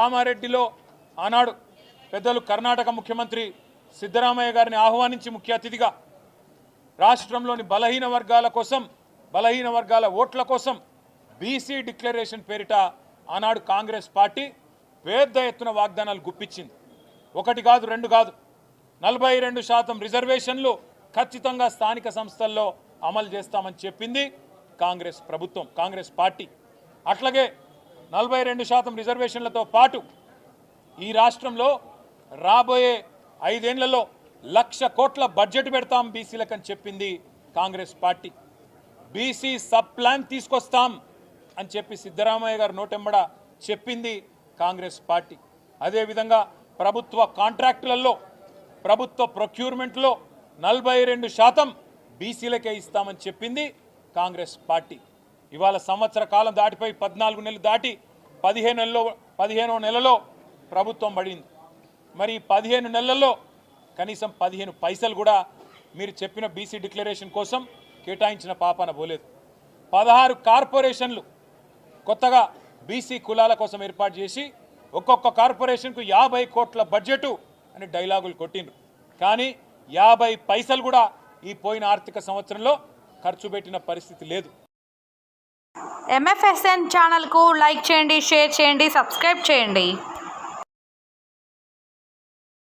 కామారెడ్డిలో ఆనాడు పెద్దలు కర్ణాటక ముఖ్యమంత్రి సిద్ధరామయ్య గారిని ఆహ్వానించి ముఖ్య అతిథిగా రాష్ట్రంలోని బలహీన వర్గాల ఓట్ల కోసం బీసీ డిక్లరేషన్ పేరిట ఆనాడు కాంగ్రెస్ పార్టీ పెద్ద ఎత్తున వాగ్దానాలు గుప్పించింది. ఒకటి కాదు, రెండు కాదు, 42% రిజర్వేషన్లు ఖచ్చితంగా స్థానిక సంస్థల్లో అమలు చేస్తామని చెప్పింది కాంగ్రెస్ ప్రభుత్వం, కాంగ్రెస్ పార్టీ. అట్లాగే 42% రిజర్వేషన్లతో పాటు ఈ రాష్ట్రంలో రాబోయే 5 ఏళ్లలో 1,00,000 కోట్ల బడ్జెట్ పెడతాం బీసీలకని చెప్పింది Congress party. BC sub plan తీసుకొస్తాం అని చెప్పి సిద్ధరామయ్య గారు నోటెంబడ చెప్పింది కాంగ్రెస్ పార్టీ. అదేవిధంగా ప్రభుత్వ కాంట్రాక్టులలో, ప్రభుత్వ ప్రొక్యూర్మెంట్లో 42% బీసీలకే ఇస్తామని చెప్పింది కాంగ్రెస్ పార్టీ. ఇవాళ సంవత్సర కాలం దాటిపోయి 14 నెలలు దాటి 15వ నెలలో ప్రభుత్వం పడింది. మరి 15 నెలల్లో కనీసం 15 పైసలు కూడా మీరు చెప్పిన బీసీ డిక్లరేషన్ కోసం కేటాయించిన పాపాన పోలేదు. 16 కార్పొరేషన్లు కొత్తగా బీసీ కులాల కోసం ఏర్పాటు చేసి ఒక్కొక్క కార్పొరేషన్కు 50 కోట్ల బడ్జెటు అని డైలాగులు కొట్టిండ్రు. కానీ 50 పైసలు కూడా ఈ పోయిన ఆర్థిక సంవత్సరంలో ఖర్చు పెట్టిన పరిస్థితి లేదు. MFSN ఛానల్కు లైక్ చేయండి, షేర్ చేయండి, సబ్స్క్రైబ్ చేయండి.